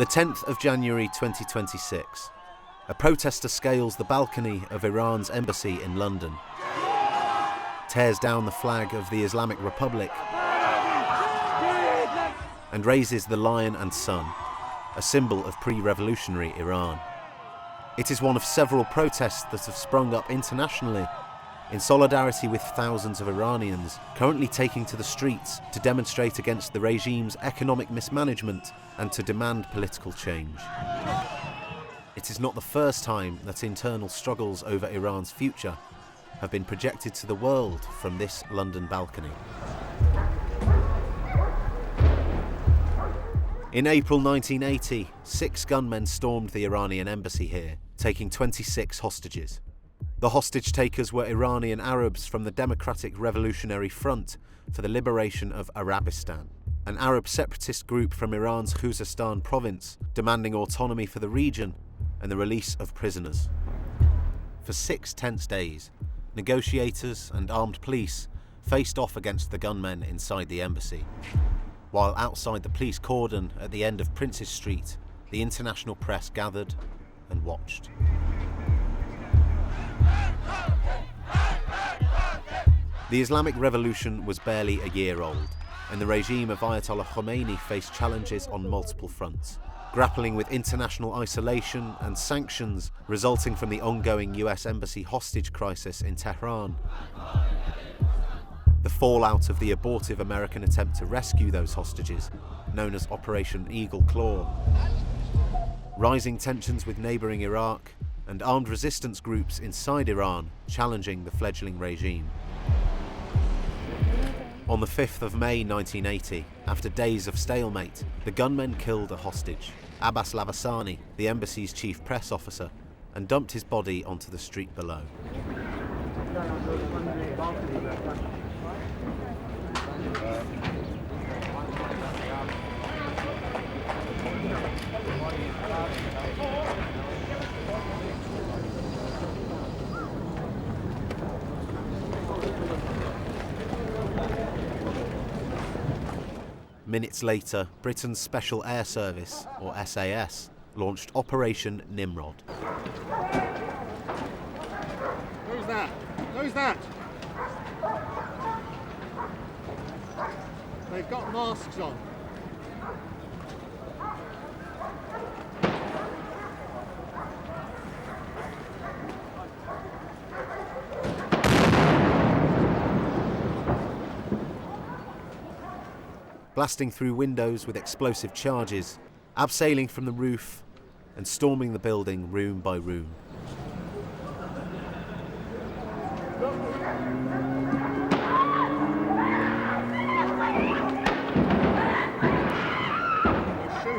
The 10th of January 2026. A protester scales the balcony of Iran's embassy in London, tears down the flag of the Islamic Republic, and raises the lion and sun, a symbol of pre-revolutionary Iran. It is one of several protests that have sprung up internationally in solidarity with thousands of Iranians currently taking to the streets to demonstrate against the regime's economic mismanagement and to demand political change. It is not the first time that internal struggles over Iran's future have been projected to the world from this London balcony. In April 1980, 6 gunmen stormed the Iranian embassy here, taking 26 hostages. The hostage takers were Iranian Arabs from the Democratic Revolutionary Front for the Liberation of Arabistan, an Arab separatist group from Iran's Khuzestan province demanding autonomy for the region and the release of prisoners. For 6 tense days, negotiators and armed police faced off against the gunmen inside the embassy, while outside the police cordon at the end of Princes Street, the international press gathered and watched. The Islamic Revolution was barely a year old, and the regime of Ayatollah Khomeini faced challenges on multiple fronts, grappling with international isolation and sanctions resulting from the ongoing US Embassy hostage crisis in Tehran, the fallout of the abortive American attempt to rescue those hostages, known as Operation Eagle Claw, rising tensions with neighbouring Iraq, and armed resistance groups inside Iran challenging the fledgling regime. On the 5th of May 1980, after days of stalemate, the gunmen killed a hostage, Abbas Lavasani, the embassy's chief press officer, and dumped his body onto the street below. Minutes later, Britain's Special Air Service, or SAS, launched Operation Nimrod. Who's that? Who's that? They've got masks on. Blasting through windows with explosive charges, abseiling from the roof, and storming the building room by room.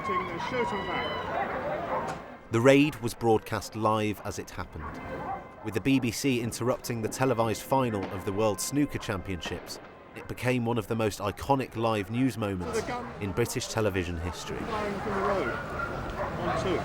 They're shooting back. The raid was broadcast live as it happened, with the BBC interrupting the televised final of the World Snooker Championships. It became one of the most iconic live news moments in British television history. Firing from the road. 1, 2.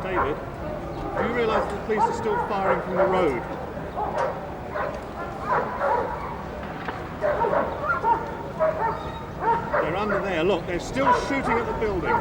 David, do you realise that the police are still firing from the road? They're under there, look, they're still shooting at the building.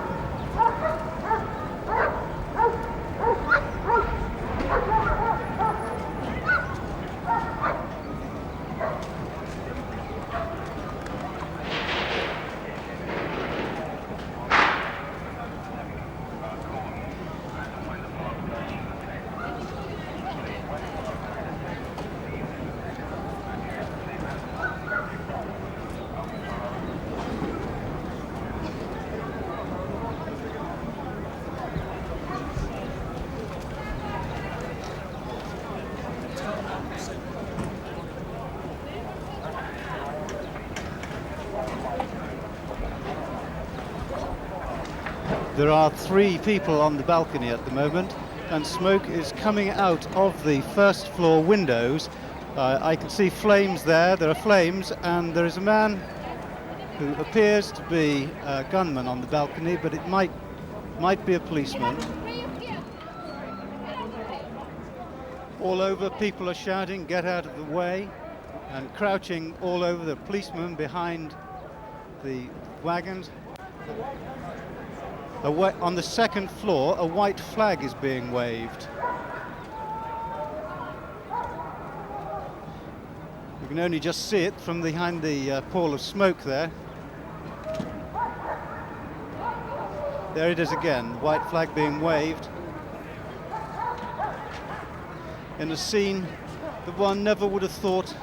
There are 3 people on the balcony at the moment, and smoke is coming out of the first floor windows. I can see flames there. There are flames, and there is a man who appears to be a gunman on the balcony, but it might be a policeman. All over, people are shouting, "Get out of the way," and crouching all over, the policemen behind the wagons. On the second floor, a white flag is being waved. You can only just see it from behind the pall of smoke there. There it is again, white flag being waved. In a scene that one never would have thought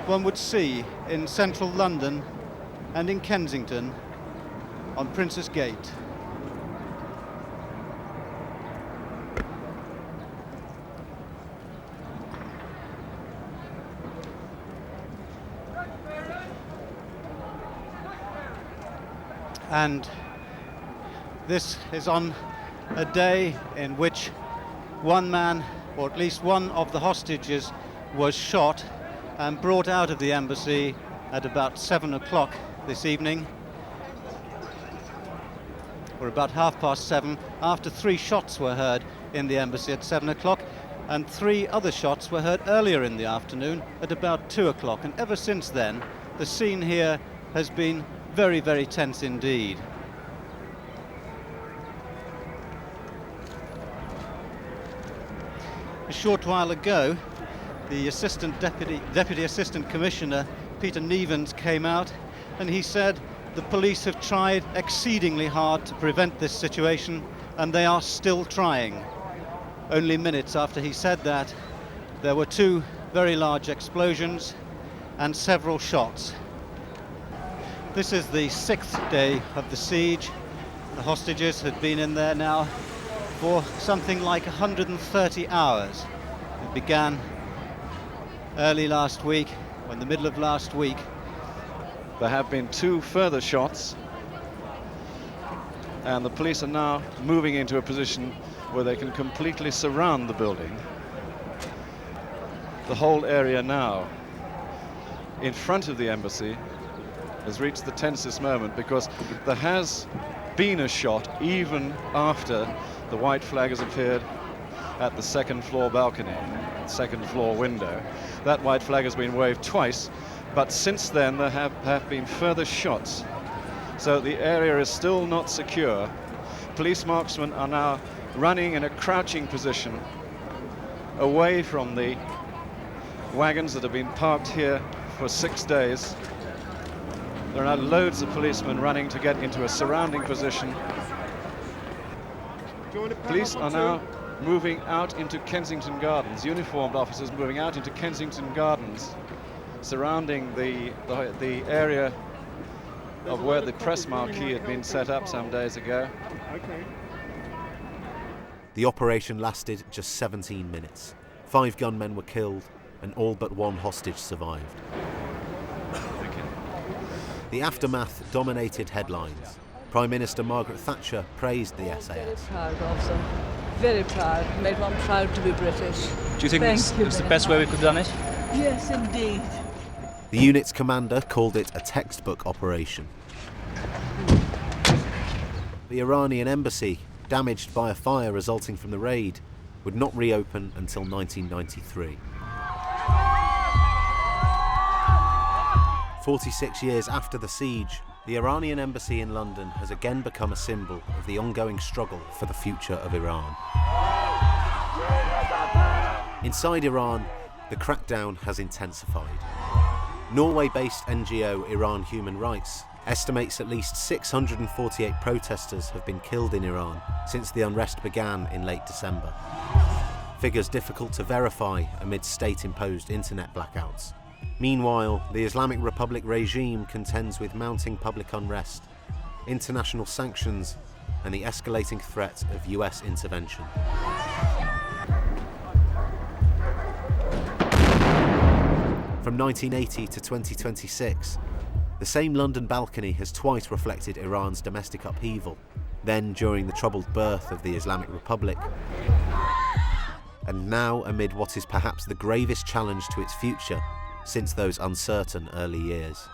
one would see in central London and in Kensington on Prince's Gate. And this is on a day in which one man, or at least one of the hostages, was shot and brought out of the embassy at about 7 o'clock this evening, or about 7:30, after 3 shots were heard in the embassy at 7 o'clock, and 3 other shots were heard earlier in the afternoon at about 2 o'clock. And ever since then, the scene here has been very, very tense indeed. A short while ago, the Deputy Assistant Commissioner, Peter Nevens, came out and he said the police have tried exceedingly hard to prevent this situation, and they are still trying. Only minutes after he said that, there were 2 very large explosions and several shots. This is the 6th day of the siege. The hostages had been in there now for something like 130 hours. It began early last week, or in the middle of last week. There have been 2 further shots, and the police are now moving into a position where they can completely surround the building. The whole area now in front of the embassy has reached the tensest moment, because there has been a shot even after the white flag has appeared at the 2nd floor balcony, 2nd floor window. That white flag has been waved twice, but since then there have been further shots. So the area is still not secure. Police marksmen are now running in a crouching position away from the wagons that have been parked here for 6 days. There are now loads of policemen running to get into a surrounding position. Police are now moving out into Kensington Gardens, uniformed officers moving out into Kensington Gardens, surrounding the area of where the press marquee had been set up some days ago. Okay. The operation lasted just 17 minutes. 5 gunmen were killed and all but 1 hostage survived. The aftermath dominated headlines. Prime Minister Margaret Thatcher praised the SAS. Very proud of them. Very proud. Made one proud to be British. Do you think it was the best way we could have done it? Yes, indeed. The unit's commander called it a textbook operation. The Iranian embassy, damaged by a fire resulting from the raid, would not reopen until 1993. 46 years after the siege, the Iranian embassy in London has again become a symbol of the ongoing struggle for the future of Iran. Inside Iran, the crackdown has intensified. Norway-based NGO Iran Human Rights estimates at least 648 protesters have been killed in Iran since the unrest began in late December. Figures difficult to verify amid state-imposed internet blackouts. Meanwhile, the Islamic Republic regime contends with mounting public unrest, international sanctions, and the escalating threat of US intervention. From 1980 to 2026, the same London balcony has twice reflected Iran's domestic upheaval, then during the troubled birth of the Islamic Republic, and now amid what is perhaps the gravest challenge to its future since those uncertain early years.